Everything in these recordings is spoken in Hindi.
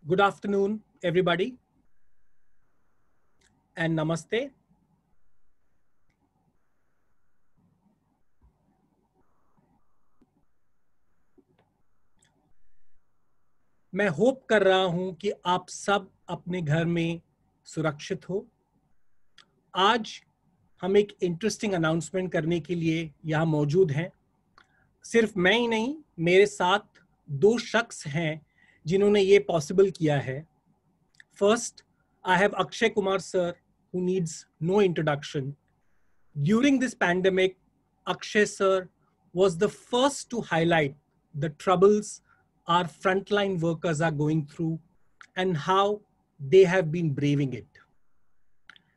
Good afternoon, everybody, and namaste. मैं होप कर रहा हूं कि आप सब अपने घर में सुरक्षित हो। आज हम एक इंटरेस्टिंग अनाउंसमेंट करने के लिए यहाँ मौजूद हैं। सिर्फ मैं ही नहीं, मेरे साथ दो शख्स हैं जिन्होंने ये पॉसिबल किया है। First, I have Akshay Kumar sir, who needs no introduction. During this pandemic, Akshay sir was the first to highlight the troubles our frontline workers are going through and how they have been braving it.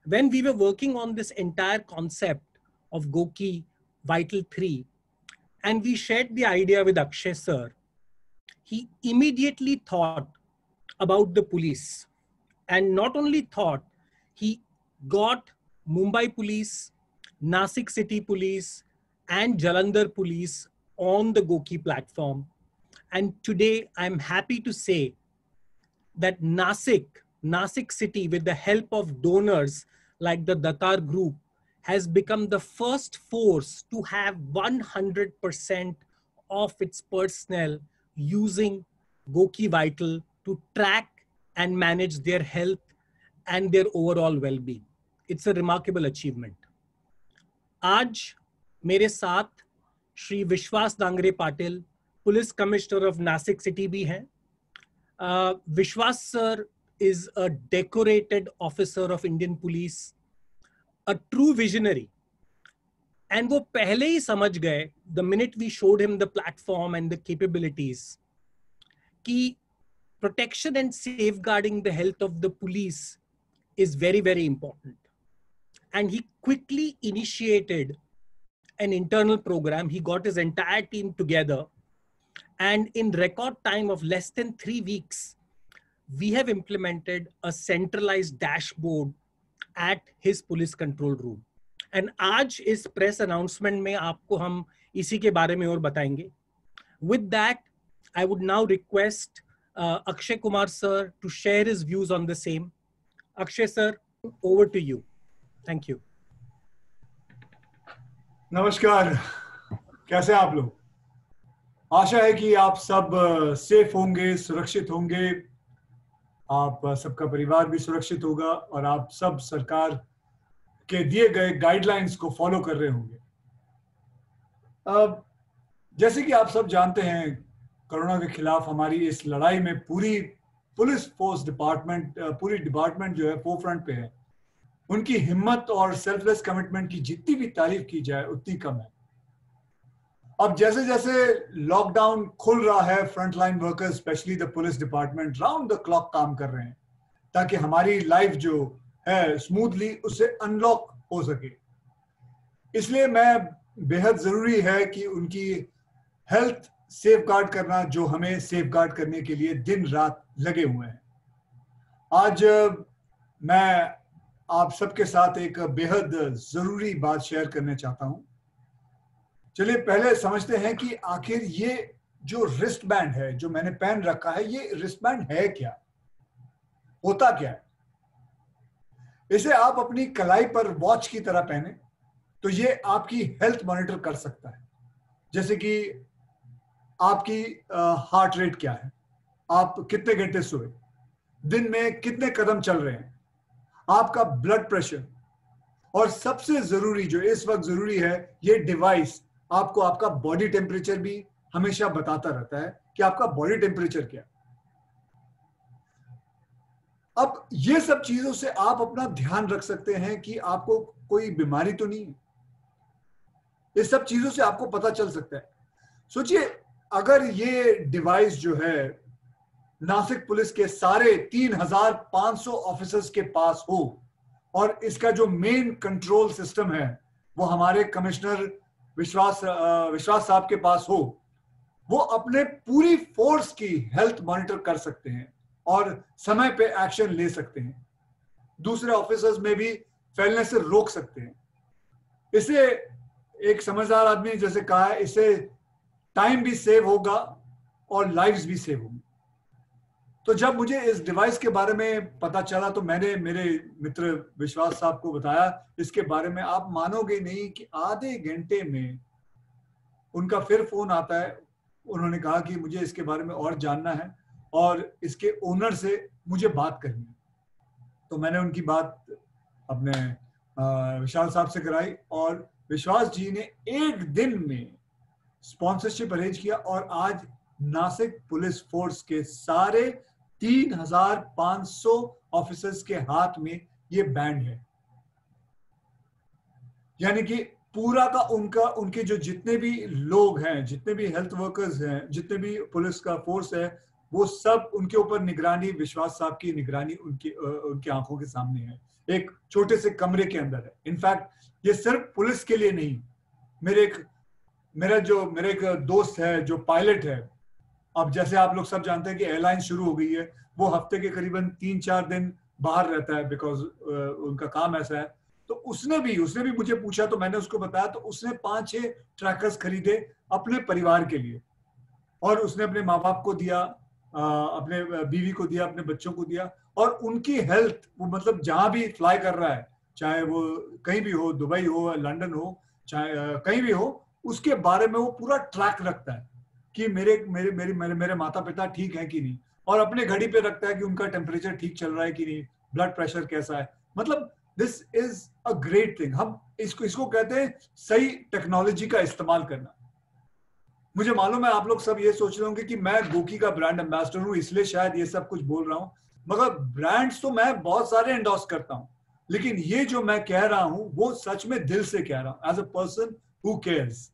When we were working on this entire concept of Goki Vital 3, and we shared the idea with Akshay sir, he immediately thought about the police. And not only thought, he got Mumbai police, Nasik city police, and Jalandhar police on the Goki platform. And today I'm happy to say that Nasik city, with the help of donors like the Datar group, has become the first force to have 100% of its personnel using Goki Vital to track and manage their health and their overall well-being. It's a remarkable achievement. आज मेरे साथ Shri Vishwas Dangre Patil, police commissioner of Nashik city भी हैं। Vishwas sir is a decorated officer of Indian police, a true visionary. And वो पहले ही समझ गए, the minute we showed him the platform and the capabilities, कि protection and safeguarding the health of the police is very, very important. And he quickly initiated an internal program. He got his entire team together. And in record time of less than 3 weeks, we have implemented a centralized dashboard at his police control room. And आज इस press announcement में आपको हम इसी के बारे में और बताएंगे. With that, I would now request Akshay Kumar sir to share his views on the same. Akshay sir, over to you. Thank you. नमस्कार, कैसे हैं आप लोग? आशा है कि आप सब सेफ होंगे, सुरक्षित होंगे, आप सबका परिवार भी सुरक्षित होगा और आप सब सरकार के दिए गए गाइडलाइंस को फॉलो कर रहे होंगे। जैसे कि आप सब जानते हैं, कोरोना के खिलाफ हमारी इस लड़ाई में पूरी पुलिस फोर्स डिपार्टमेंट, पूरी डिपार्टमेंट जो है फोरफ्रंट पे है। उनकी हिम्मत और सेल्फलेस कमिटमेंट की जितनी भी तारीफ की जाए उतनी कम है। अब जैसे जैसे लॉकडाउन खुल रहा है, frontline workers specially the police department round the clock काम कर रहे हैं ताकि हमारी लाइफ जो है स्मूथली उससे अनलॉक हो सके। इसलिए मैं बेहद जरूरी है कि उनकी हेल्थ सेफगार्ड करना, जो हमें सेफगार्ड करने के लिए दिन रात लगे हुए हैं। आज मैं आप सबके साथ एक बेहद जरूरी बात शेयर करना चाहता हूं। चलिए पहले समझते हैं कि आखिर ये जो रिस्ट बैंड है जो मैंने पहन रखा है, ये रिस्ट बैंड है क्या, होता क्या है। इसे आप अपनी कलाई पर वॉच की तरह पहने तो ये आपकी हेल्थ मॉनिटर कर सकता है, जैसे कि आपकी हार्ट रेट क्या है, आप कितने घंटे सोए, दिन में कितने कदम चल रहे हैं, आपका ब्लड प्रेशर, और सबसे जरूरी जो इस वक्त जरूरी है, ये डिवाइस आपको आपका बॉडी टेम्परेचर भी हमेशा बताता रहता है कि आपका बॉडी टेम्परेचर क्या। अब ये सब चीजों से आप अपना ध्यान रख सकते हैं कि आपको कोई बीमारी तो नहीं है। इस सब चीजों से आपको पता चल सकता है। सोचिए, अगर ये डिवाइस जो है नासिक पुलिस के सारे 3,500 ऑफिसर्स के पास हो और इसका जो मेन कंट्रोल सिस्टम है वो हमारे कमिश्नर विश्वास साहब के पास हो, वो अपने पूरी फोर्स की हेल्थ मॉनिटर कर सकते हैं और समय पे एक्शन ले सकते हैं, दूसरे ऑफिसर्स में भी फैलने से रोक सकते हैं। इसे एक समझदार आदमी ने जैसे कहा है, इससे टाइम भी सेव होगा और लाइव्स भी सेव होंगी। तो जब मुझे इस डिवाइस के बारे में पता चला तो मैंने मेरे मित्र विश्वास साहब को बताया इसके बारे में। आप मानोगे नहीं कि आधे घंटे में उनका फिर फोन आता है। उन्होंने कहा कि मुझे इसके बारे में और जानना है और इसके ओनर से मुझे बात करनी है। तो मैंने उनकी बात अपने विशाल साहब से कराई और विश्वास जी ने एक दिन में स्पॉन्सरशिप अरेंज किया और आज नासिक पुलिस फोर्स के सारे 3,500 ऑफिसर्स के हाथ में ये बैंड है। यानी कि पूरा का उनके जो जितने भी लोग हैं, जितने भी हेल्थ वर्कर्स हैं, जितने भी पुलिस का फोर्स है, वो सब उनके ऊपर निगरानी विश्वास साहब की निगरानी उनकी आंखों के सामने है, एक छोटे से कमरे के अंदर है। इनफैक्ट ये सिर्फ पुलिस के लिए नहीं, मेरा एक दोस्त है जो पायलट है। अब जैसे आप लोग सब जानते हैं कि एयरलाइन शुरू हो गई है, वो हफ्ते के करीबन 3-4 दिन बाहर रहता है बिकॉज उनका काम ऐसा है। तो उसने भी मुझे पूछा तो मैंने उसको बताया, तो उसने 5-6 ट्रैकर्स खरीदे अपने परिवार के लिए और उसने अपने माँ बाप को दिया, अपने बीवी को दिया, अपने बच्चों को दिया। और उनकी हेल्थ, वो मतलब जहां भी फ्लाई कर रहा है, चाहे वो कहीं भी हो, दुबई हो, लंदन हो, चाहे कहीं भी हो, उसके बारे में वो पूरा ट्रैक रखता है कि मेरे माता पिता ठीक है कि नहीं, और अपने घड़ी पे रखता है कि उनका टेम्परेचर ठीक चल रहा है कि नहीं, ब्लड प्रेशर कैसा है। मतलब this is a great thing. हम इसको कहते हैं सही टेक्नोलॉजी का इस्तेमाल करना। मुझे मालूम है आप लोग सब ये सोच रहे होंगे कि मैं गोकी का ब्रांड एम्बेसडर हूं इसलिए शायद ये सब कुछ बोल रहा हूं, मगर ब्रांड्स तो मैं बहुत सारे एंडोर्स करता हूं, लेकिन ये जो मैं कह रहा हूं वो सच में दिल से कह रहा हूं, as a person who cares.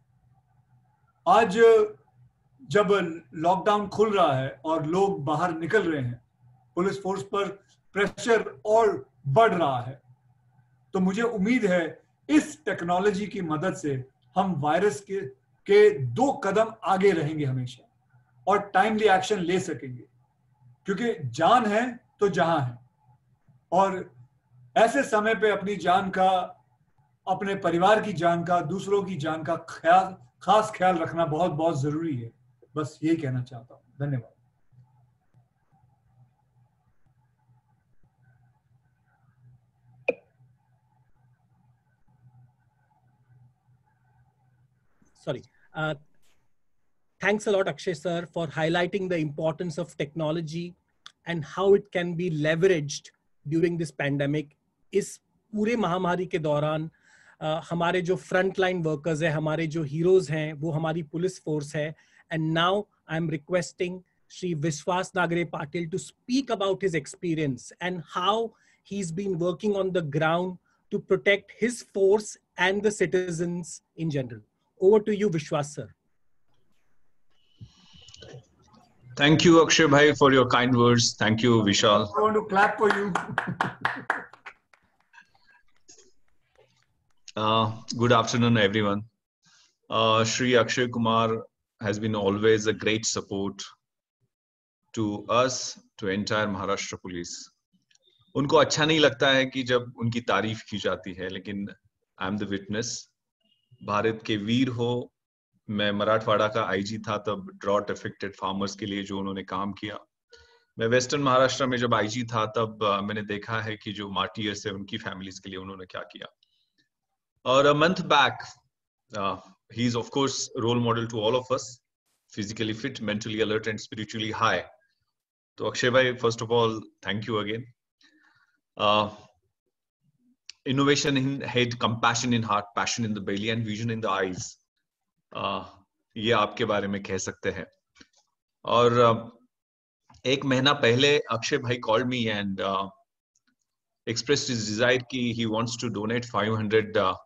आज जब लॉकडाउन खुल रहा है और लोग बाहर निकल रहे हैं, पुलिस फोर्स पर प्रेशर और बढ़ रहा है, तो मुझे उम्मीद है इस टेक्नोलॉजी की मदद से हम वायरस के 2 कदम आगे रहेंगे हमेशा और टाइमली एक्शन ले सकेंगे, क्योंकि जान है तो जहां है। और ऐसे समय पे अपनी जान का, अपने परिवार की जान का, दूसरों की जान का खास ख्याल रखना बहुत बहुत जरूरी है। बस यही कहना चाहता हूं। धन्यवाद। Sorry. Thanks a lot, Akshay sir, for highlighting the importance of technology and how it can be leveraged during this pandemic. इस पूरे महामारी के दौरान हमारे जो फ्रंट लाइन वर्कर्स है, हमारे जो हीरोज हैं, वो हमारी पुलिस फोर्स है। And now I am requesting Shri Vishwas Nagare Patil to speak about his experience and how he's been working on the ground to protect his force and the citizens in general. Over to you, Vishwas sir. Thank you, Akshay bhai, for your kind words. Thank you, Vishal. I want to clap for you. Good afternoon, everyone. Shri Akshay Kumar has been always a great support to us, to entire Maharashtra Police. उनको अच्छा नहीं लगता है कि जब उनकी तारीफ की जाती है, लेकिन I am the witness. Bharat के वीर हो, मैं मराठवाड़ा का आईजी था तब ड्रॉट अफेक्टेड फार्मर्स के लिए जो उन्होंने काम किया। मैं वेस्टर्न महाराष्ट्र में जब आईजी था तब मैंने देखा है कि जो मार्टियर्स है उनकी फैमिलीज के लिए उन्होंने क्या किया। और a month back, he is of course role model to all of us, physically fit, mentally alert and spiritually high. So Akshay bhai, first of all, thank you again. Innovation in head, compassion in heart, passion in the belly and vision in the eyes. ये आपके बारे में कह सकते हैं। और एक महीना पहले अक्षय भाई called me and expressed his desire कि he wants to donate 500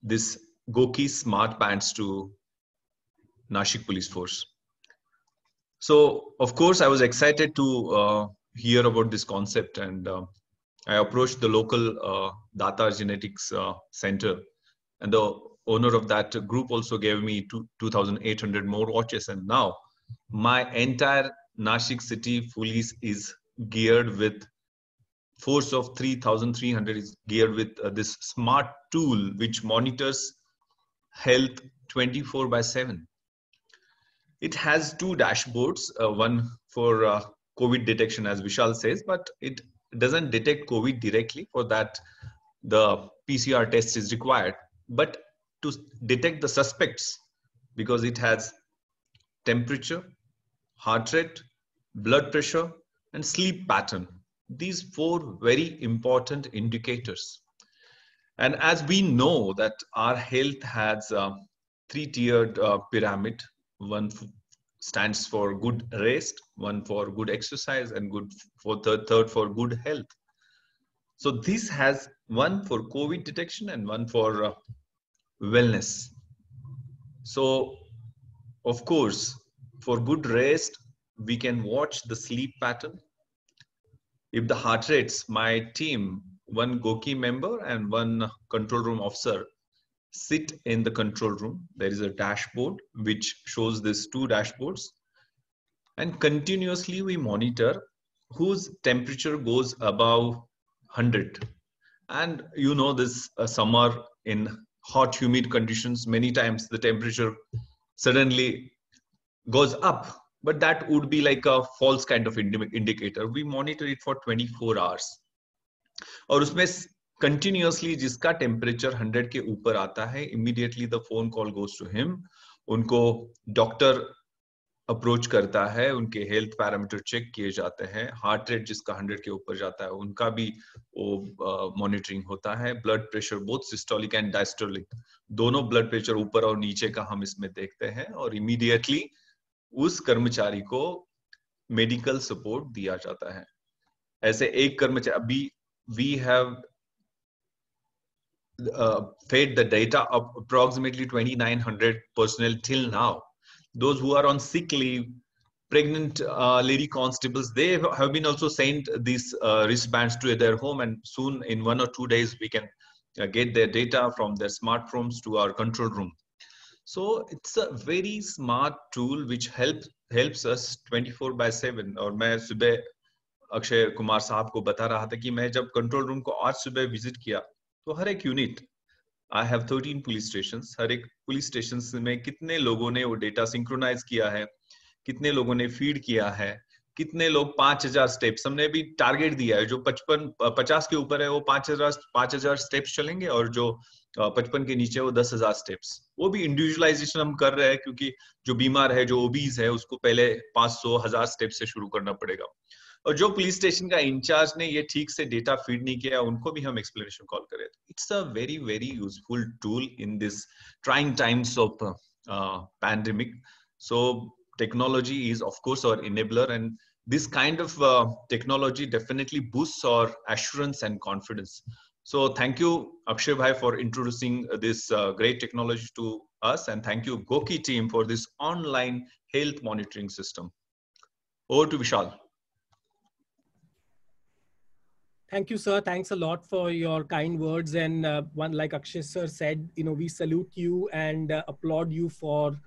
this Goki smart pants to Nashik Police Force. So of course I was excited to hear about this concept, and I approached the local Datar Genetics Center, and the owner of that group also gave me 2,800 more watches, and now my entire Nashik city police is geared with force of 3,300 is geared with this smart tool which monitors health 24/7. It has 2 dashboards, one for COVID detection, as Vishal says, but it doesn't detect COVID directly. For that, the PCR test is required. But to detect the suspects, because it has temperature, heart rate, blood pressure, and sleep pattern. These 4 very important indicators. And as we know that our health has a 3-tiered pyramid. One stands for good rest, one for good exercise, and third for good health. So this has one for COVID detection and one for wellness. So of course, for good rest, we can watch the sleep pattern. If the heart rates, my team, one Goki member and one control room officer sit in the control room. There is a dashboard which shows these 2 dashboards, and continuously we monitor whose temperature goes above 100. And you know, this summer in hot humid conditions, many times the temperature suddenly goes up, but that would be like a false kind of indicator. We monitor it for 24 hours. और उसमें continuously जिसका temperature 100 के ऊपर आता है, immediately the phone call goes to him. उनको doctor अप्रोच करता है, उनके हेल्थ पैरामीटर चेक किए जाते हैं, हार्ट रेट जिसका 100 के ऊपर जाता है उनका भी वो मॉनिटरिंग होता है, blood pressure both systolic and diastolic दोनों ब्लड प्रेशर ऊपर और नीचे का हम इसमें देखते हैं, और इमीडिएटली उस कर्मचारी को मेडिकल सपोर्ट दिया जाता है. ऐसे एक कर्मचारी, अभी we have fed the data of approximately 2,900 personnel till now. Those who are on sick leave, pregnant lady constables, they have been also sent these wristbands to their home, and soon in 1 or 2 days we can get their data from their smartphones to our control room. So it's a very smart tool which helps us 24/7. और मैं सुबह अक्षय कुमार साहब को बता रहा था कि मैं जब कंट्रोल रूम को आज सुबह विजिट किया तो हर एक unit, I have 13 police station, हर एक पुलिस स्टेशन में कितने लोगों ने वो डेटा सिंक्रोनाइज किया है, कितने लोगों ने फीड किया है, कितने लोग 5,000 स्टेप्स, हमने भी टारगेट दिया है, जो 50 के ऊपर है वो 5,000 स्टेप्स चलेंगे, और जो 55 के नीचे वो 10,000 स्टेप्स. वो भी इंडिविजुअलाइजेशन हम कर रहे हैं, क्योंकि जो बीमार है, जो ओबीज है, उसको पहले 500,000 स्टेप्स से शुरू करना पड़ेगा. और जो पुलिस स्टेशन का इंचार्ज ने ये ठीक से डेटा फीड नहीं किया, उनको भी हम एक्सप्लेनेशन कॉल करें. It's a very very useful tool in this trying times of pandemic. So technology is of course our enabler, and this kind of technology definitely boosts our assurance and confidence. So thank you Akshay bhai for introducing this great technology to us, and thank you Goki team for this online health monitoring system. Over to Vishal. Thank you, sir. Thanks a lot for your kind words. And one, like Akshay sir said, we salute you and applaud you for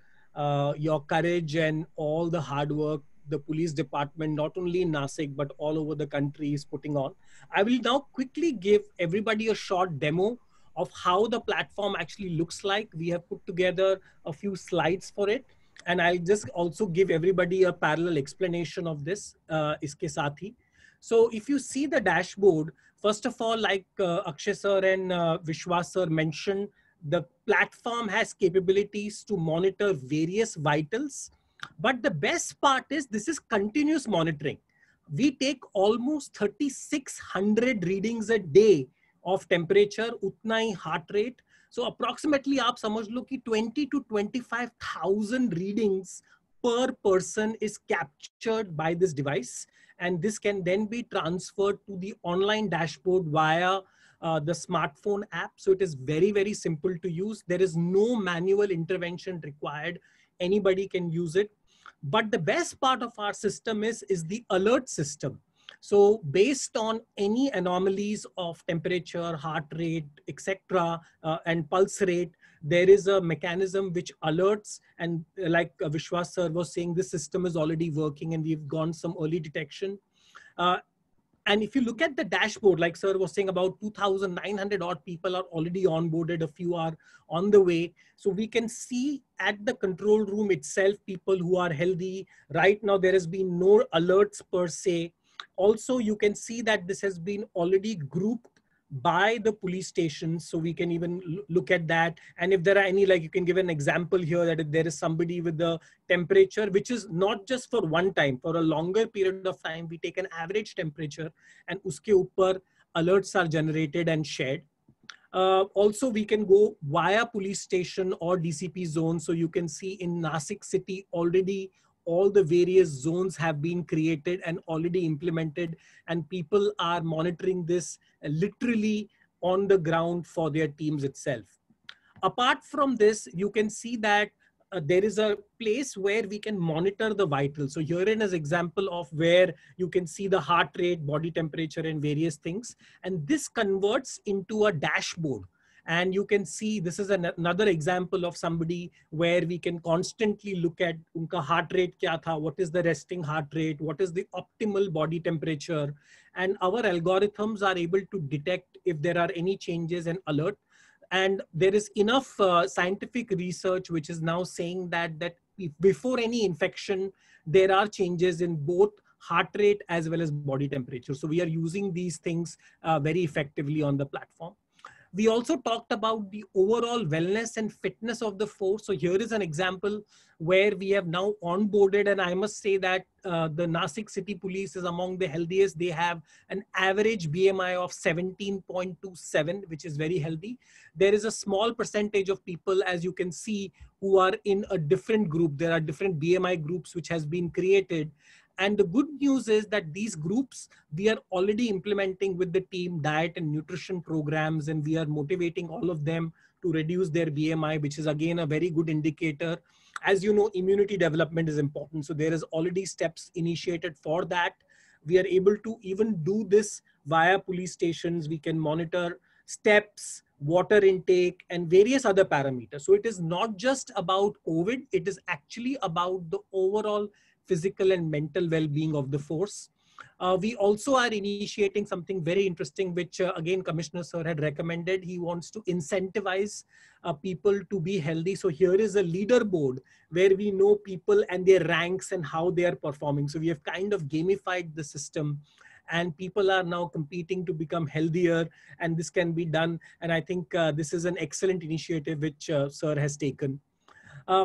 your courage and all the hard work the police department, not only in Nasik, but all over the country, is putting on. I will now quickly give everybody a short demo of how the platform actually looks like. We have put together a few slides for it, and I'll just also give everybody a parallel explanation of this. Iske saath hi. So if you see the dashboard, first of all, like Akshay sir and Vishwas sir mentioned, the platform has capabilities to monitor various vitals. But the best part is this is continuous monitoring. We take almost 3,600 readings a day of temperature, utna hi heart rate. So approximately aap samajh lo ki 20 to 25,000 readings per person is captured by this device. And this can then be transferred to the online dashboard via the smartphone app. So it is very, very simple to use. There is no manual intervention required. Anybody can use it. But the best part of our system is the alert system. So based on any anomalies of temperature, heart rate, etc., and pulse rate, there is a mechanism which alerts. And like Vishwas sir was saying, this system is already working and we've gone some early detection. And if you look at the dashboard, like sir was saying, about 2,900 odd people are already onboarded, a few are on the way. So we can see at the control room itself, people who are healthy. Right now, there has been no alerts per se. Also, you can see that this has been already grouped by the police stations, so we can even look at that. And if there are any, like you can give an example here, that if there is somebody with the temperature, which is not just for one time, for a longer period of time, we take an average temperature and uske upar alerts are generated and shared. Also, we can go via police station or DCP zone. So you can see in Nasik city already all the various zones have been created and already implemented, and people are monitoring this literally on the ground for their teams itself. Apart from this, you can see that there is a place where we can monitor the vitals. So herein is example of where you can see the heart rate, body temperature, and various things. And this converts into a dashboard. And you can see this is another example of somebody where we can constantly look at unka heart rate kya tha, what is the resting heart rate, what is the optimal body temperature. And our algorithms are able to detect if there are any changes and alert. And there is enough scientific research which is now saying that before any infection, there are changes in both heart rate as well as body temperature. So we are using these things very effectively on the platform. We also talked about the overall wellness and fitness of the force. So here is an example where we have now onboarded, and I must say that the Nasik City Police is among the healthiest. They have an average BMI of 17.27, which is very healthy. There is a small percentage of people, as you can see, who are in a different group. There are different BMI groups which has been created. And the good news is that these groups, we are already implementing with the team diet and nutrition programs, and we are motivating all of them to reduce their BMI, which is again a very good indicator. As you know, immunity development is important. So there is already steps initiated for that. We are able to even do this via police stations. We can monitor steps, water intake, and various other parameters. So it is not just about COVID, it is actually about the overall physical and mental well-being of the force. We also are initiating something very interesting, which again, Commissioner Sir had recommended. He wants to incentivize people to be healthy. So here is a leaderboard where we know people and their ranks and how they are performing. So we have kind of gamified the system, and people are now competing to become healthier, and this can be done. And I think this is an excellent initiative which Sir has taken.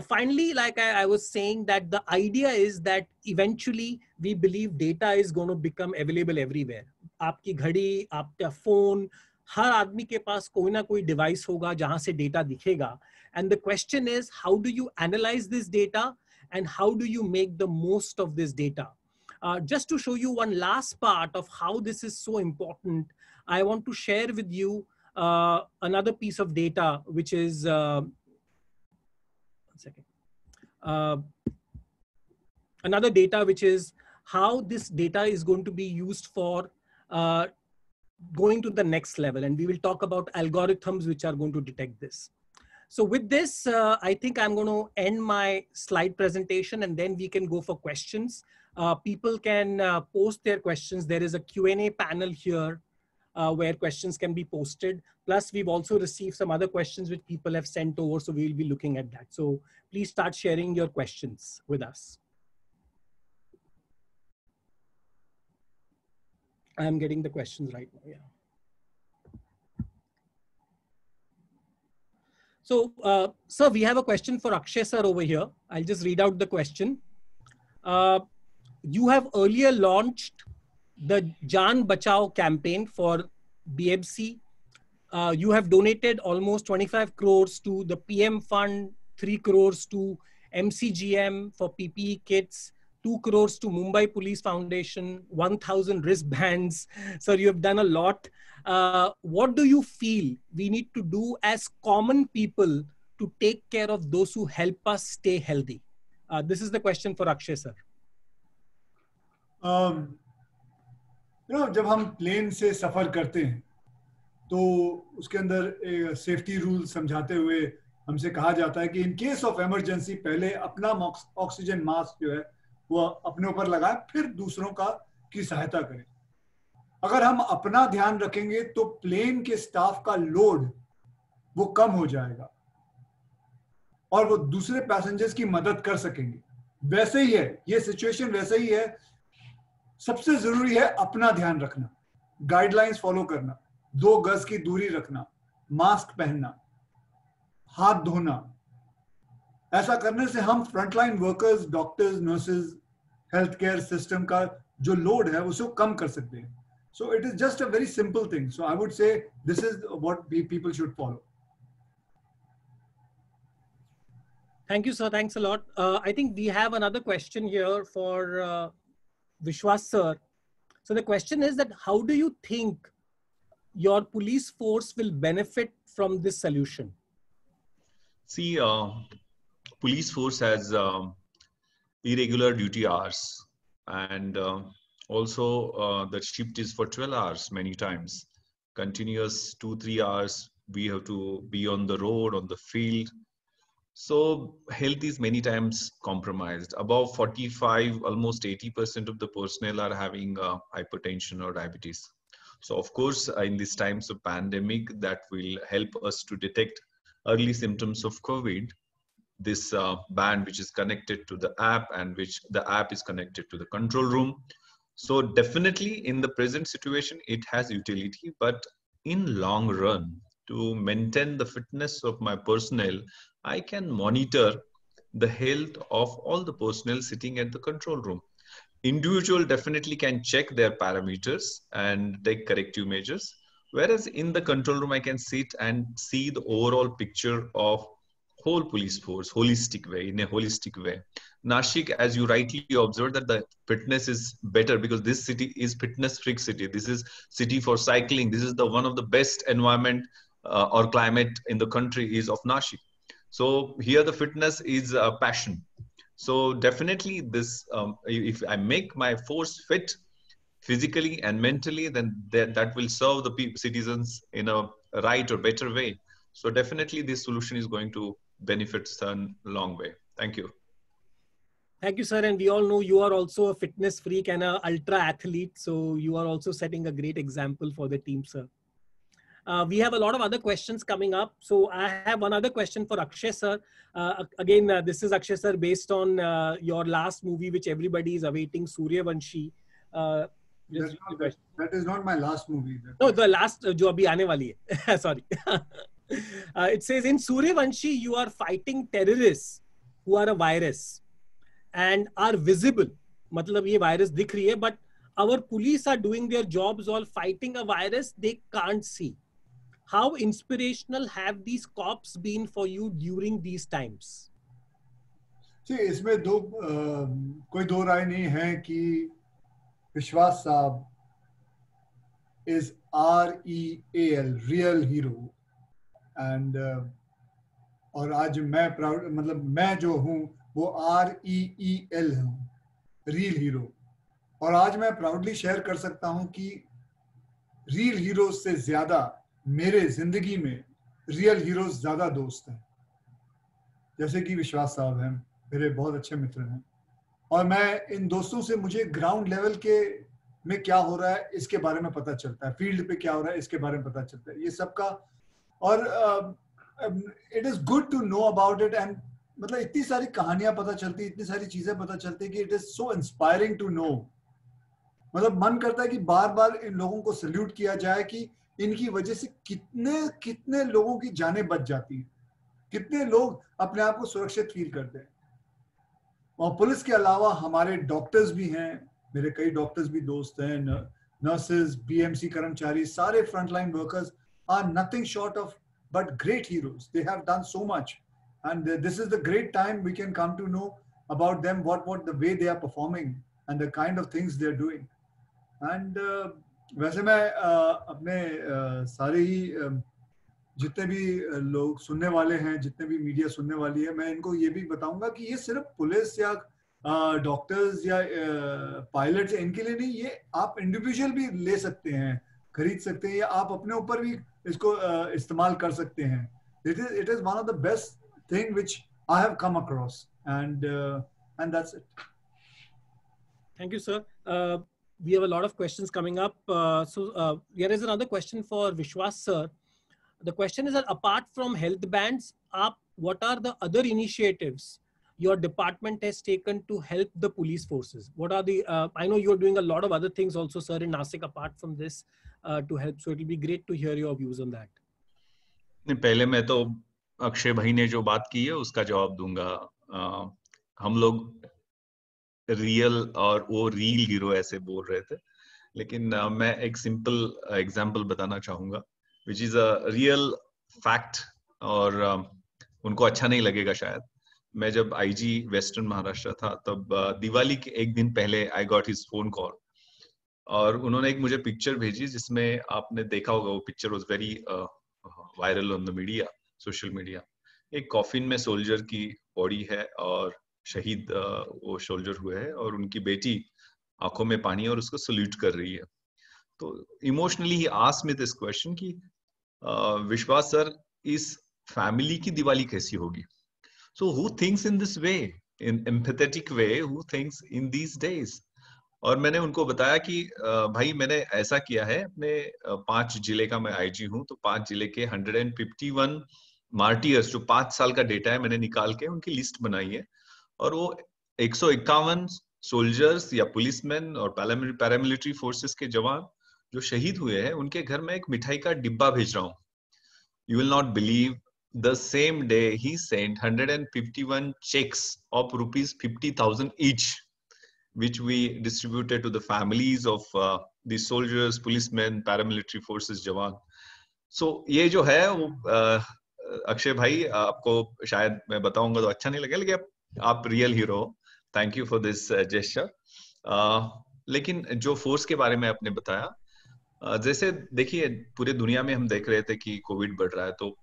Finally, like I was saying, that the idea is that eventually we believe data is going to become available everywhere. आपकी घड़ी, आपका phone, हर आदमी के पास कोई ना कोई device होगा जहां से data दिखेगा. And the question is, how do you analyze this data and how do you make the most of this data? Just to show you one last part of how this is so important, I want to share with you another piece of data, which is another data, which is how this data is going to be used for going to the next level. And we will talk about algorithms which are going to detect this. So with this, I think I'm going to end my slide presentation, and then we can go for questions. People can post their questions. There is a Q&A panel here where questions can be posted. Plus, we've also received some other questions which people have sent over, so we'll be looking at that. So please start sharing your questions with us. I'm getting the questions right now, yeah. So, sir, we have a question for Akshay sir over here. I'll just read out the question. You have earlier launched the Jaan Bachao campaign for BMC. You have donated almost 25 crores to the PM Fund, 3 crores to MCGM for PPE kits, 2 crores to Mumbai Police Foundation, 1,000 wristbands. Sir, you have done a lot. What do you feel we need to do as common people to take care of those who help us stay healthy? This is the question for Akshay sir. जब हम प्लेन से सफर करते हैं तो उसके अंदर सेफ्टी रूल समझाते हुए हमसे कहा जाता है कि इन केस ऑफ इमरजेंसी पहले अपना ऑक्सीजन मास्क जो है वो अपने ऊपर लगाएं, फिर दूसरों की सहायता करें. अगर हम अपना ध्यान रखेंगे तो प्लेन के स्टाफ का लोड वो कम हो जाएगा और वो दूसरे पैसेंजर्स की मदद कर सकेंगे। वैसे ही है ये सिचुएशन, वैसे ही है। सबसे जरूरी है अपना ध्यान रखना, गाइडलाइंस फॉलो करना, 2 गज की दूरी रखना, मास्क पहनना, हाथ धोना। ऐसा करने से हम frontline workers, doctors, nurses, health care system का जो लोड है उसको कम कर सकते हैं। So it is just a very simple thing. So I would say this is what people should follow. Thank you, sir. Thanks a lot. I think we have another question here for Vishwas, sir. So the question is that how do you think your police force will benefit from this solution? See, police force has irregular duty hours, and also the shift is for 12 hours many times, continuous 2-3 hours we have to be on the road, on the field. So health is many times compromised. Above 45, almost 80% of the personnel are having hypertension or diabetes. So of course in these times of pandemic, that will help us to detect early symptoms of COVID. This band which is connected to the app, and which the app is connected to the control room. So definitely in the present situation it has utility, but in long run, to maintain the fitness of my personnel, I can monitor the health of all the personnel sitting at the control room. Individual definitely can check their parameters and take corrective measures, whereas in the control room I can sit and see the overall picture of whole police force, holistic way, in a holistic way. Nashik, as you rightly observed, that the fitness is better because this city is fitness freak city. This is city for cycling. This is the one of the best environment or climate in the country is of Nashik. So here the fitness is a passion. So definitely this, if I make my force fit physically and mentally, then that will serve the citizens in a right or better way. So definitely this solution is going to benefit a long way. Thank you. Thank you, sir. And we all know you are also a fitness freak and an ultra athlete. So you are also setting a great example for the team, sir. We have a lot of other questions coming up. So I have one other question for Akshay, sir. Again, this is Akshay, sir, based on your last movie, which everybody is awaiting, Suryavanshi. That is not my last movie. No, the last jo abhi aane wali hai. Sorry. It says in Suryavanshi, you are fighting terrorists who are a virus and are visible. Matlab ye virus dikh rahi hai, but our police are doing their jobs all fighting a virus they can't see. How inspirational have these cops been for you during these times? See, इसमें कोई दो राय नहीं है कि विश्वास साहब is REAL, real hero. And और आज मैं प्राउड, मतलब मैं जो हूँ वो REEL हूँ, रियल हीरो। और आज मैं प्राउडली शेयर कर सकता हूँ कि रियल हीरोज से ज्यादा मेरे जिंदगी में रियल हीरोज ज्यादा दोस्त हैं, जैसे कि विश्वास साहब हैं, मेरे बहुत अच्छे मित्र हैं। और मैं इन दोस्तों से मुझे ग्राउंड लेवल के में क्या हो रहा है इसके बारे में पता चलता है, फील्ड पे क्या हो रहा है इसके बारे में पता चलता है, ये सबका। और it is good to know about it. And मतलब इतनी सारी कहानियां पता चलती, इतनी सारी चीजें पता चलती कि it is so inspiring to know. मतलब मन करता है कि बार बार इन लोगों को सल्यूट किया जाए कि इनकी वजह से कितने कितने लोगों की जानें बच जाती हैं, कितने लोग अपने आप को सुरक्षित फील करते हैं। और पुलिस के अलावा हमारे डॉक्टर्स भी हैं, मेरे कई डॉक्टर्स भी दोस्त हैं, नर्सेज, बीएमसी कर्मचारी, सारे frontline workers are nothing short of but great heroes. They have done so much and this is the great time we can come to know about them, what the way they are performing and the kind of things they are doing. And वैसे मैं अपने सारे ही जितने भी लोग सुनने वाले हैं, जितने भी मीडिया सुनने वाली है, मैं इनको ये भी बताऊंगा कि ये सिर्फ पुलिस या डॉक्टर्स या पायलट्स इनके लिए नहीं, ये आप इंडिविजुअल भी ले सकते हैं, खरीद सकते हैं, या आप अपने ऊपर भी इसको इस्तेमाल कर सकते हैं। It is one of the best thing which I have come across and that's it. Thank you sir. we have a lot of questions coming up. So here is another question for Vishwas sir. The question is that apart from health bans, what are the other initiatives your department has taken to help the police forces? What are the, I know you're doing a lot of other things also, sir, in Nasik apart from this to help. So it will be great to hear your views on that. पहले मैं तो अक्षय भाई ने जो बात की है उसका जवाब दूंगा. हम लोग रियल और वो रील हीरो ऐसे बोल रहे थे, लेकिन मैं एक सिंपल एग्जांपल बताना चाहूंगा which is a real fact, और उनको अच्छा नहीं लगेगा शायद. मैं जब आईजी वेस्टर्न महाराष्ट्र था तब दिवाली के एक दिन पहले I got his phone call, और उन्होंने एक मुझे पिक्चर भेजी जिसमें आपने देखा होगा, वो picture was very viral on the media, social media. एक कॉफिन में सोल्जर की बॉडी है और शहीद वो सोल्जर हुए हैं, और उनकी बेटी आंखों में पानी और उसको सल्यूट कर रही है. तो emotionally he asked me this question कि विश्वास सर, इस फैमिली की दिवाली कैसी होगी? So who thinks in this way, in empathetic way, who thinks in these days? और मैंने उनको बताया कि भाई मैंने ऐसा किया है, अपने 5 जिले का मैं आईजी हूं, तो 5 जिले के 151 मार्टियर्स जो 5 साल का डेटा है मैंने निकाल के उनकी लिस्ट बनाई है, और वो 151 सोल्जर्स या पुलिसमैन और पैरामिलिट्री फोर्सेस के जवान जो शहीद हुए हैं उनके घर में एक मिठाई का डिब्बा भेज रहा हूँ. You will not believe, the same day ही sent 151 checks of ₹50,000 each, which we distributed to the families of the soldiers, policemen, paramilitary forces जवान. So ये जो है वो अक्षय भाई, आपको शायद मैं बताऊंगा तो अच्छा नहीं लगेगा, लेकिन आप real hero. Thank you for this gesture. लेकिन जो फोर्स के बारे में आपने बताया, जैसे देखिए पूरे दुनिया में हम देख रहे थे कि कोविड बढ़ रहा है, तो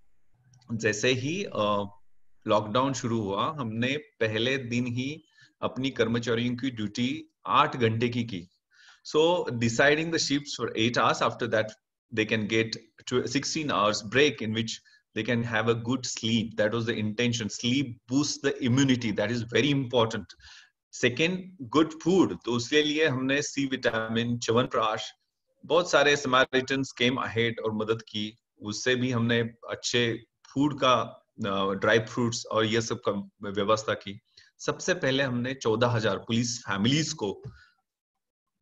जैसे ही लॉकडाउन शुरू हुआ, हमने पहले दिन ही अपनी कर्मचारियों की ड्यूटी 8 घंटे की. So deciding the shifts for 8 hours, after that they can get to 16 hours break in which they can have a good sleep. That was the intention. Sleep boosts the immunity. That is very important. Second, good food. तो उसके लिए हमने सी विटामिन, च्यवनप्राश, बहुत सारे समारिटन्स came ahead और मदद की. उससे भी हमने अच्छे फूड का, ड्राई फ्रूट्स और ये सब का व्यवस्था की. सबसे पहले हमने 14,000 पुलिस फैमिलीज को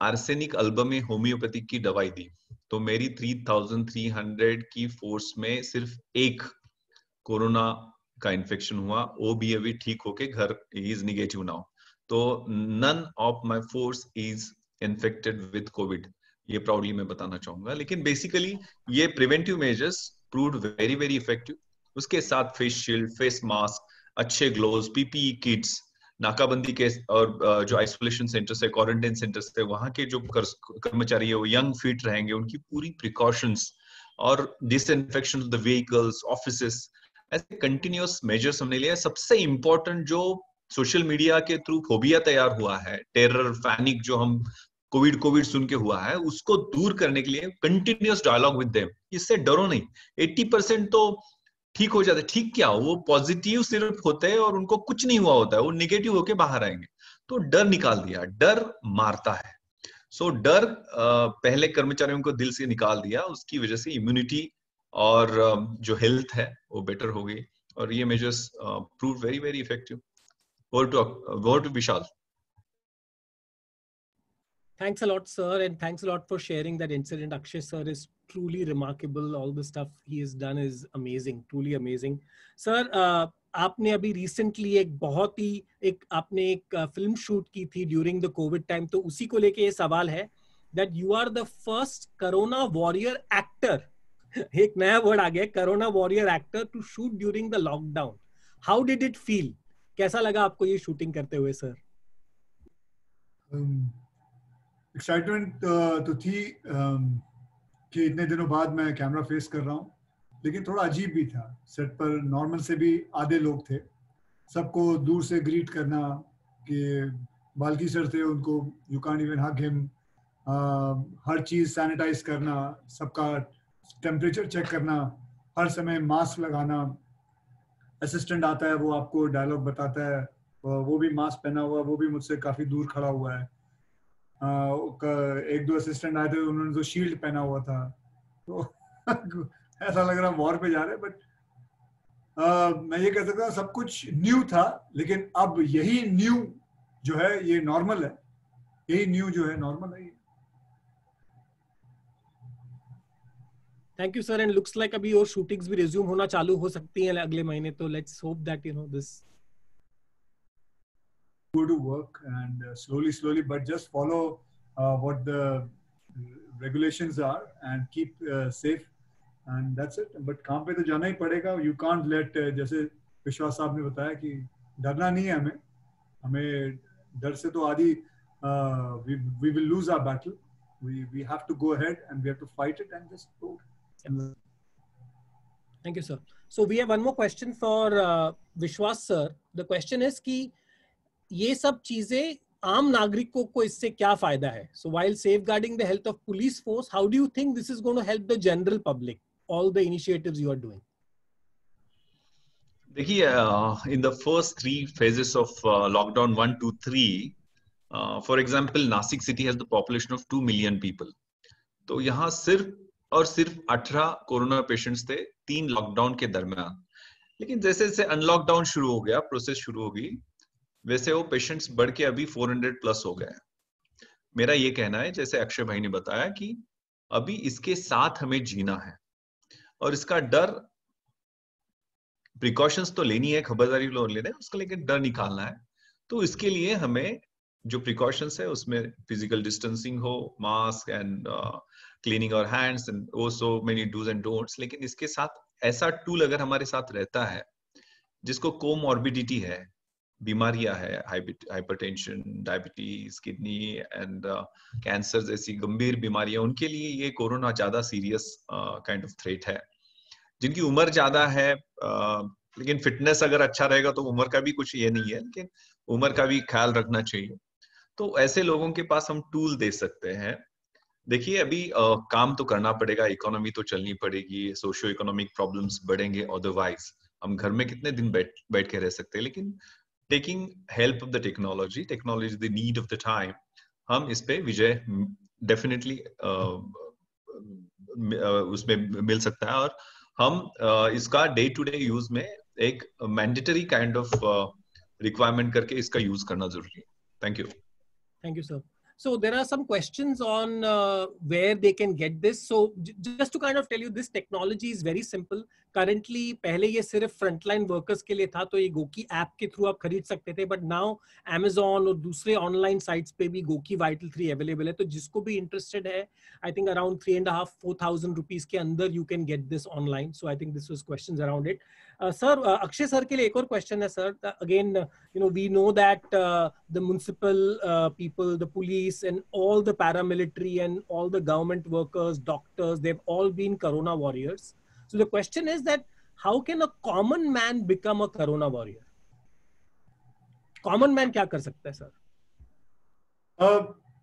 आर्सेनिक अल्बमी होम्योपैथिक की दवाई दी. तो मेरी 3,300 की फोर्स में सिर्फ एक कोरोना का इन्फेक्शन हुआ, वो भी अभी ठीक होके घर इज नेगेटिव नाउ. तो none of my force is infected with COVID, ये प्राउडली मैं बताना चाहूंगा. लेकिन बेसिकली ये preventive measures proved very very effective. उसके साथ फेस शील्ड, फेस मास्क, अच्छे ग्लोव्स, पीपीई किट्स, नाकाबंदी के और जो आइसोलेशन सेंटर्स है, क्वारंटाइन सेंटर्स है, वहां के जो कर्मचारी है वो यंग फिट रहेंगे, उनकी पूरी प्रिकॉशंस और disinfection of the vehicles, offices, ऐसे कंटिन्यूअस मेजर्स हमने लिया. सबसे इंपॉर्टेंट जो सोशल मीडिया के थ्रू फोबिया तैयार हुआ है, टेरर, पैनिक जो हम कोविड सुन के हुआ है, उसको दूर करने के लिए कंटिन्यूअस डायलॉग विद देम. इससे डरो नहीं. 80% तो ठीक हो जाते. ठीक क्या, वो पॉजिटिव सिर्फ होते हैं और उनको कुछ नहीं हुआ होता है, वो निगेटिव होके बाहर आएंगे. तो डर निकाल दिया. डर मारता है. सो डर पहले कर्मचारियों को दिल से निकाल दिया, उसकी वजह से इम्यूनिटी और जो हेल्थ है वो बेटर हो गई, और ये measures prove very very effective. Over to Vishal. Thanks a lot, sir, and thanks a lot for sharing that incident. Akshay sir is truly remarkable. All the stuff he has done is amazing, truly amazing. Sir, आपने अभी recently आपने एक film shoot की थी during the COVID time, तो उसी को लेके ये सवाल है that you are the first Corona warrior actor. एक नया word आ गया, Corona warrior actor to shoot during the lockdown. How did it feel? कैसा लगा आपको ये shooting करते हुए, sir? एक्साइटमेंट तो थी कि इतने दिनों बाद मैं कैमरा फेस कर रहा हूँ, लेकिन थोड़ा अजीब भी था. सेट पर नॉर्मल से भी आधे लोग थे. सबको दूर से ग्रीट करना कि बाल्की सर थे, उनको you can't even hug him. हर चीज़ सैनिटाइज करना, सबका टेम्परेचर चेक करना, हर समय मास्क लगाना. असिस्टेंट आता है, वो आपको डायलॉग बताता है, वो भी मास्क पहना हुआ, वो भी मुझसे काफ़ी दूर खड़ा हुआ है. एक दो असिस्टेंट आए थे, उन्होंने तो शील्ड पहना हुआ था, तो ऐसा लग रहा वॉर पे जा रहे हैं। बट मैं ये कह सकता हूँ सब कुछ न्यू था, लेकिन अब यही न्यू जो है ये नॉर्मल है, यही न्यू जो है नॉर्मल है। Thank you sir, and looks like अभी और शूटिंग्स भी रिज्यूम होना चालू हो सकती हैं अगले महीने, तो let's hope that you know this go to work and slowly but just follow what the regulations are and keep safe and that's it. But काम पे तो जाना ही पड़ेगा, you can't let जैसे विश्वास साहब ने बताया कि डरना नहीं है हमें डर से तो आदि we will lose our battle. We have to go ahead and we have to fight it and just go. Thank you, sir. So we have one more question for Vishwas sir. The question is कि ये सब चीजें आम नागरिकों को इससे क्या फायदा है? So while safeguarding the health of police force, how do you think this is going to help the general public? All the initiatives you are doing. देखिए, in the first 3 phases of lockdown 1, 2, 3, for example, Nasik city has the population of 2 million people. तो यहाँ सिर्फ और सिर्फ 18 कोरोना पेशेंट्स थे 3 लॉकडाउन के दरमियान। लेकिन जैसे जैसे अनलॉकडाउन शुरू हो गया, प्रोसेस शुरू हो गई, वैसे वो पेशेंट्स बढ़ के अभी 400 प्लस हो गए। मेरा ये कहना है, जैसे अक्षय भाई ने बताया, कि अभी इसके साथ हमें जीना है और इसका डर, प्रिकॉशंस तो लेनी है, खबरदारी लेना है, उसका लेकिन डर निकालना है। तो इसके लिए हमें जो प्रिकॉशंस है उसमें फिजिकल डिस्टेंसिंग हो, मास्क एंड क्लीनिंग और hands and so many dos and don'ts. लेकिन इसके साथ ऐसा टूल अगर हमारे साथ रहता है जिसको कोमॉर्बिडिटी है, बीमारियां है, hypertension, diabetes, kidney and cancer जैसी गंभीर बीमारियां, उनके लिए ये कोरोना ज्यादा सीरियस काइंड ऑफ थ्रेट है। जिनकी उम्र ज्यादा है, लेकिन फिटनेस अगर अच्छा रहेगा तो उम्र का भी कुछ ये नहीं है, लेकिन उम्र का भी ख्याल रखना चाहिए। तो ऐसे लोगों के पास हम टूल दे सकते हैं। देखिए, अभी काम तो करना पड़ेगा, इकोनॉमी तो चलनी पड़ेगी, सोशियो इकोनॉमिक प्रॉब्लम्स बढ़ेंगे, अदरवाइज हम घर में कितने दिन बैठ के रह सकते हैं। लेकिन taking help of the technology the need of the time, हम इस पे विजय डेफिनेटली उसमें मिल सकता है। और हम इसका डे टू डे यूज में एक मैंडेटरी काइंड ऑफ रिक्वायरमेंट करके इसका यूज करना जरूरी है। Thank you sir. So there are some questions on where they can get this. So just to kind of tell you, this technology is very simple. Currently, पहले ये सिर्फ frontline workers के लिए था, तो ये गोकी ऐप के थ्रू आप खरीद सकते थे, but now Amazon और दूसरे ऑनलाइन साइट्स पे भी गोकी वाइटल 3 अवेलेबल है। तो जिसको भी इंटरेस्टेड है, I think around 3,500-4,000 rupees के अंदर you can get this online. So I think this was questions around it. Sir, Akshay sir के लिए एक और क्वेश्चन है sir. Again, you know, we know that the municipal people, the police and all the paramilitary and all the government workers, doctors, they've all been corona warriors. So the question is that how can a common man become a corona warrior? Common man क्या कर सकता है सर?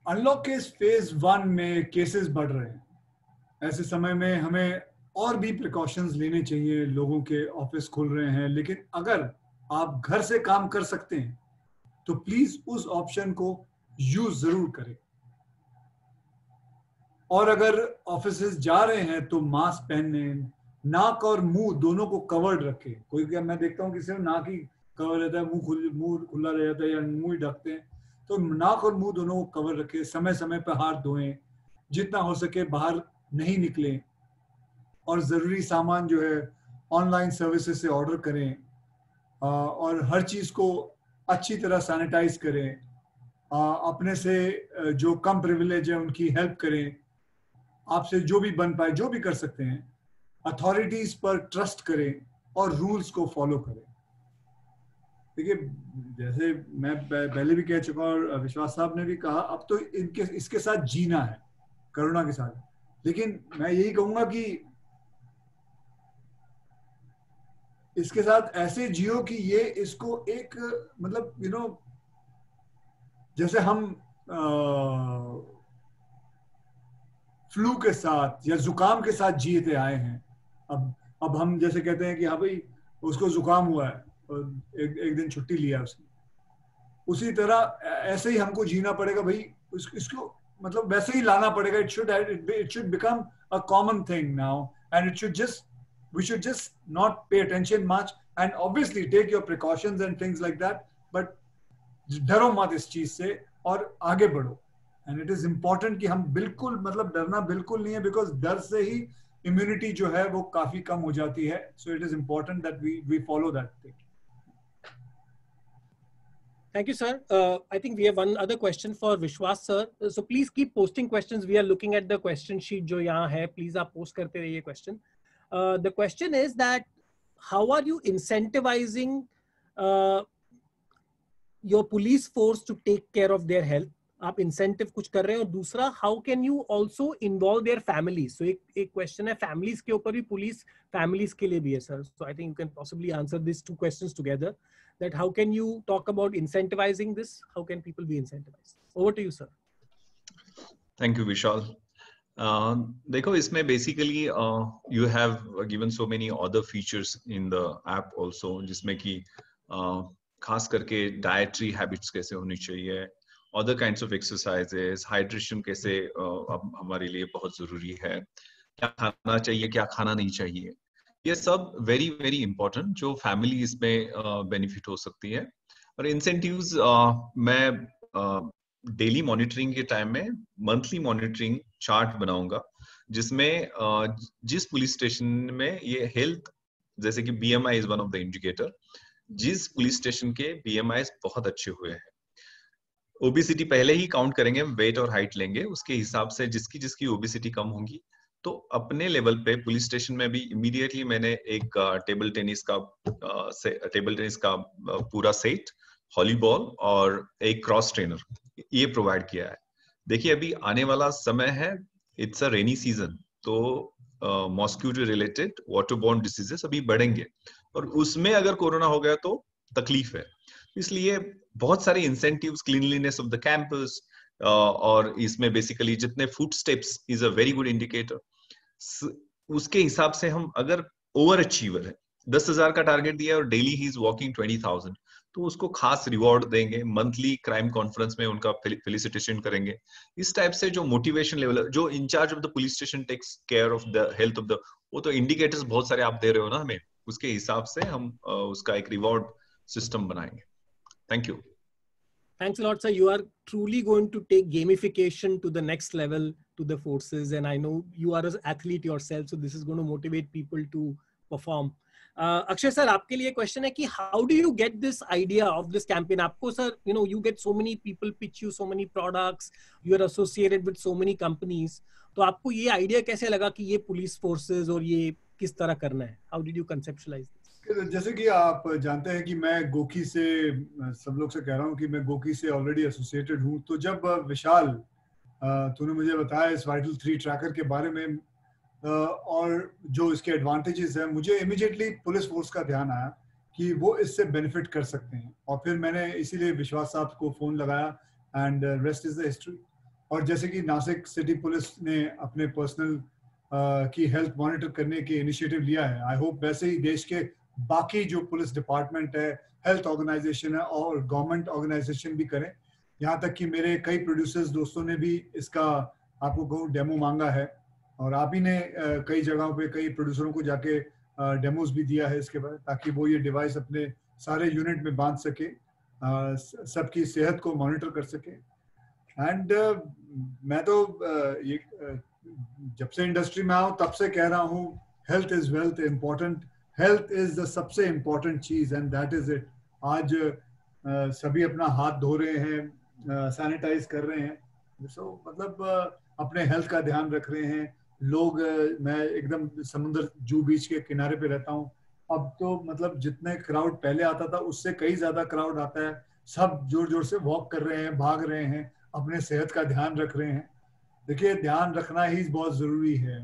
अनलॉक के फेज 1 में केसेस बढ़ रहे हैं। ऐसे समय में हमें और भी प्रिकॉशंस लेने चाहिए। लोगों के ऑफिस खुल रहे हैं, लेकिन अगर आप घर से काम कर सकते हैं तो प्लीज उस ऑप्शन को यूज जरूर करें। और अगर ऑफिसेस जा रहे हैं तो मास्क पहने, नाक और मुंह दोनों को कवर्ड रखें। कोई क्या, मैं देखता हूँ कि सिर्फ नाक ही कवर रहता है, मुंह खुला रहता है या मुंह ही ढकते हैं। तो नाक और मुंह दोनों को कवर रखें। समय समय पर हाथ धोएं, जितना हो सके बाहर नहीं निकलें, और जरूरी सामान जो है ऑनलाइन सर्विसेज से ऑर्डर करें, और हर चीज को अच्छी तरह सैनिटाइज करें। अपने से जो कम प्रिविलेज है उनकी हेल्प करें। आपसे जो भी बन पाए, जो भी कर सकते हैं। अथॉरिटीज पर ट्रस्ट करें और रूल्स को फॉलो करें। देखिए, जैसे मैं पहले भी कह चुका और विश्वास साहब ने भी कहा, अब तो इसके साथ जीना है, कोरोना के साथ। लेकिन मैं यही कहूंगा कि इसके साथ ऐसे जियो कि ये इसको एक मतलब जैसे हम फ्लू के साथ या जुकाम के साथ जीते आए हैं। अब हम जैसे कहते हैं कि हाँ भाई उसको जुकाम हुआ है और एक दिन छुट्टी लिया उसने, उसी तरह ऐसे ही हमको जीना पड़ेगा भाई। इसको मतलब वैसे ही लाना पड़ेगा. It should become a common thing now, and we should just not pay attention much, and obviously take your precautions and things like that, but डरो मत इस चीज से और आगे बढ़ो. And it is important कि हम बिल्कुल मतलब डरना बिल्कुल नहीं है, because डर से ही immunity जो है वो काफी कम हो जाती है. So it is important that we follow that thing. Thank you, sir. I think we have one other question for Vishwas sir. So please keep posting questions. We are looking at the question sheet जो यहाँ है. Please आप post करते रहिए question. The question is that how are you incentivizing your police force to take care of their health? आप incentive कुछ कर रहे हैं, और दूसरा how can you also involve their families? So एक question है families के ऊपर भी, police families के लिए भी है sir. So I think you can possibly answer these two questions together. That how can you talk about incentivizing this? How can people be incentivized? Over to you, sir. Thank you, Vishal. देखो इसमें basically you have given so many other features in the app also, जिसमें कि खास करके dietary habits कैसे होनी चाहिए, other kinds of exercises, hydration कैसे अब हमारे लिए बहुत जरूरी है, क्या खाना चाहिए क्या खाना नहीं चाहिए, ये सब वेरी वेरी इंपॉर्टेंट जो फैमिली इसमें बेनिफिट हो सकती है. और इंसेंटिव्स मैं डेली मॉनिटरिंग के टाइम में मंथली मॉनिटरिंग चार्ट बनाऊंगा, जिसमें जिस पुलिस स्टेशन में ये हेल्थ, जैसे कि BMI is one of the indicator, जिस पुलिस स्टेशन के BMI बहुत अच्छे हुए हैं, ओबेसिटी पहले ही काउंट करेंगे, वेट और हाइट लेंगे, उसके हिसाब से जिसकी ओबेसिटी कम होगी तो अपने लेवल पे पुलिस स्टेशन में भी इमीडिएटली मैंने एक टेबल टेनिस का पूरा सेट, वॉलीबॉल और एक क्रॉस ट्रेनर ये प्रोवाइड किया है. देखिए अभी आने वाला समय है, इट्स अ रेनी सीजन, तो मॉस्किटो रिलेटेड वाटरबोर्न डिसीजेस अभी बढ़ेंगे, और उसमें अगर कोरोना हो गया तो तकलीफ है. इसलिए बहुत सारे incentives, cleanliness of the campus, और इसमें बेसिकली जितने foot steps is a very good indicator. उसके हिसाब से हम अगर ओवर अचीवर है, 10,000 का टारगेट दिया और डेली ही इज वॉकिंग 20,000, तो उसको खास रिवॉर्ड देंगे, मंथली क्राइम कॉन्फ्रेंस में उनका फेलिसिटेशन करेंगे. इस टाइप से जो मोटिवेशन लेवल, जो in-charge of the police station takes care of the health of the, वो तो इंडिकेटर्स बहुत सारे आप दे रहे हो ना हमें, उसके हिसाब से हम उसका एक रिवॉर्ड सिस्टम बनाएंगे. Thank you. Thanks a lot, sir. You are truly going to take gamification to the next level to the forces, and I know you are an athlete yourself, so this is going to motivate people to perform. Akshay sir, आपके लिए question है कि how do you get this idea of this campaign? आपको sir, you get so many people pitch you so many products, you are associated with so many companies. तो आपको ये idea कैसे लगा कि ये police forces और ये किस तरह करना है? How did you conceptualize this? जैसे कि आप जानते हैं कि मैं गोकी से, सब लोग से कह रहा हूँ कि मैं गोकी से ऑलरेडी एसोसिएटेड हूँ. तो जब विशाल तूने मुझे बताया इस वाइटल 3 ट्रैकर के बारे में और जो इसके एडवांटेजेस हैं, मुझे इमीडिएटली पुलिस फोर्स का ध्यान आया कि वो इससे बेनिफिट कर सकते हैं, और फिर मैंने इसीलिए विश्वास साहब को फोन लगाया, and rest is the history. और जैसे कि नासिक सिटी पुलिस ने अपने पर्सनल की हेल्थ मॉनिटर करने के इनिशिएटिव लिया है, आई होप वैसे ही देश के बाकी जो पुलिस डिपार्टमेंट है, हेल्थ ऑर्गेनाइजेशन है और गवर्नमेंट ऑर्गेनाइजेशन भी करें. यहाँ तक कि मेरे कई प्रोड्यूसर्स दोस्तों ने भी इसका, आपको कहूँ, डेमो मांगा है, और आप ही ने कई जगहों पे कई प्रोड्यूसरों को जाके डेमोज भी दिया है इसके बाद, ताकि वो ये डिवाइस अपने सारे यूनिट में बांध सके, सबकी सेहत को मॉनिटर कर सके. एंड मैं तो ये जब से इंडस्ट्री में आऊँ तब से कह रहा हूँ, health is wealth, important. Health is the सबसे इम्पोर्टेंट चीज, एंड दैट इज इट. आज सभी अपना हाथ धो रहे हैं, सैनिटाइज कर रहे हैं, मतलब अपने हेल्थ का ध्यान रख रहे हैं लोग. मैं एकदम समुद्र जू बीच के किनारे पे रहता हूँ, अब तो मतलब जितने क्राउड पहले आता था उससे कई ज्यादा क्राउड आता है. सब जोर जोर से वॉक कर रहे हैं, भाग रहे हैं, अपने सेहत का ध्यान रख रहे हैं. देखिए ध्यान रखना ही बहुत जरूरी है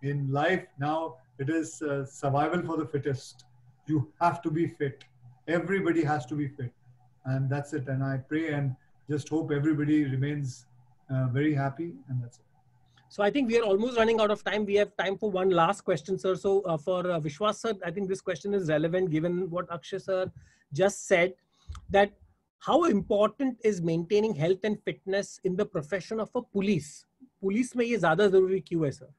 in life. Now it is survival for the fittest. You have to be fit. Everybody has to be fit, and that's it. And I pray and just hope everybody remains very happy, and that's it. So I think we are almost running out of time. We have time for one last question, sir. So for Vishwas sir, I think this question is relevant given what Akshay sir just said, that how important is maintaining health and fitness in the profession of a police? Police में ये ज्यादा जरूरी क्यों है सर?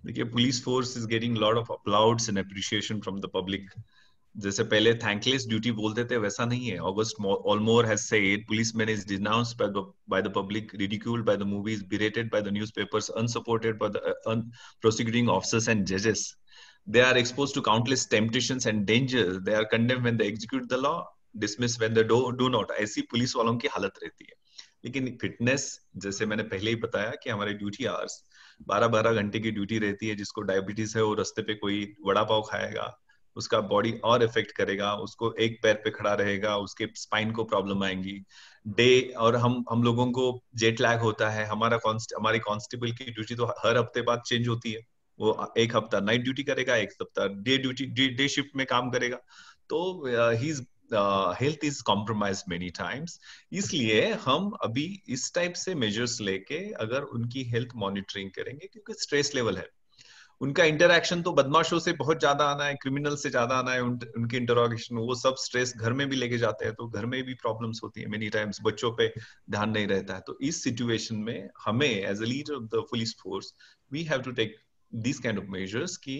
देखिए, police force is getting lot of applause and appreciation from the public. जैसे पहले थैंकलेस ड्यूटी बोलते थे, वैसा नहीं है. August Vollmer has said policemen is denounced by the public, ridiculed by the movies, berated by the newspapers, unsupported by the prosecuting officers and judges. They are exposed to countless temptations and dangers. They are condemned when they execute the law, dismissed when they do not. ऐसी पुलिस वालों की हालत रहती है. लेकिन फिटनेस, जैसे मैंने पहले ही बताया कि हमारे ड्यूटी आवर्स 12-12 घंटे की ड्यूटी रहती है. जिसको डायबिटीज है वो रास्ते पे कोई वड़ा पाव खाएगा, उसका बॉडी और इफेक्ट करेगा, उसको एक पैर पे खड़ा रहेगा, उसके स्पाइन को प्रॉब्लम आएंगी. डे और हम लोगों को जेट लैग होता है. हमारी कांस्टेबल की ड्यूटी तो हर हफ्ते बाद चेंज होती है. वो एक हफ्ता नाइट ड्यूटी करेगा, एक हफ्ता डे शिफ्ट में काम करेगा. तो ही health is compromise many times. इसलिए हम अभी इस टाइप से मेजर्स लेके अगर उनकी हेल्थ मॉनिटरिंग करेंगे, क्योंकि स्ट्रेस लेवल है, उनका इंटरैक्शन तो बदमाशों से बहुत ज्यादा आना है, क्रिमिनल से ज्यादा आना है. उनके इंटरोगेशन, वो सब स्ट्रेस घर में भी लेके जाते हैं, तो घर में भी प्रॉब्लम्स होती है. मेनी टाइम्स बच्चों पे ध्यान नहीं रहता है. तो इस सिचुएशन में हमें as a leader of the police force we have to take this kind of measures कि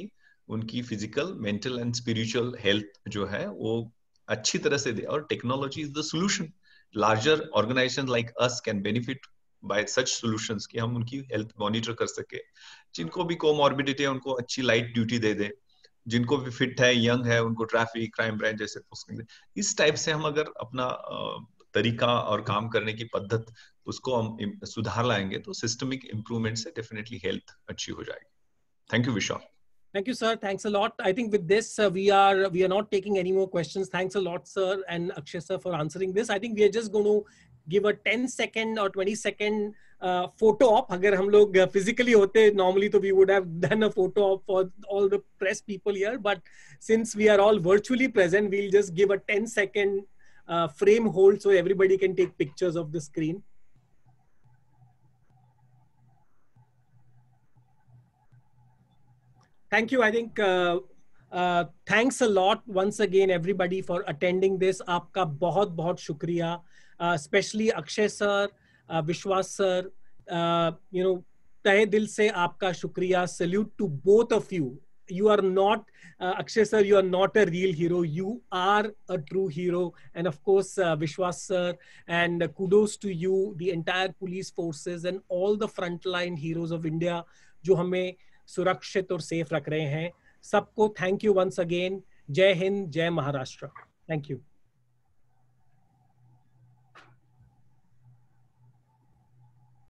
उनकी physical, mental and spiritual health जो है वो अच्छी तरह से दे. और technology is the solution. Larger organisation like us can benefit by such solutions कि हम उनकी हेल्थ मॉनिटर कर सके. जिनको भी कोमॉर्बिडिटी है उनको अच्छी लाइट ड्यूटी दे दे, जिनको भी फिट है, यंग है, उनको ट्रैफिक, क्राइम ब्रांच जैसे पोस्टिंग दे. इस टाइप से हम अगर अपना तरीका और काम करने की पद्धत उसको हम सुधार लाएंगे तो सिस्टमिक इंप्रूवमेंट से डेफिनेटली हेल्थ अच्छी हो जाएगी. Thank you Vishal. Thank you, sir. Thanks a lot. I think with this, we are not taking any more questions. Thanks a lot, sir, and Akshay sir for answering this. I think we are just going to give a 10-second or 20-second photo op. अगर हम लोग physically होते normally, तो we would have done a photo op for all the press people here. But since we are all virtually present, we'll just give a 10-second frame hold so everybody can take pictures of the screen. Thank you. I think thanks a lot once again everybody for attending this. आपका बहुत बहुत शुक्रिया, especially Akshay sir, Vishwas sir. You know, तहे दिल से आपका शुक्रिया. Salute to both of you. You are not Akshay sir, you are not a real hero. You are a true hero. And of course, Vishwas sir, and kudos to you, the entire police forces and all the frontline heroes of India जो हमें सुरक्षित और सेफ रख रहे हैं. सबको थैंक यू वंस अगेन. जय हिंद, जय महाराष्ट्र. Thank you.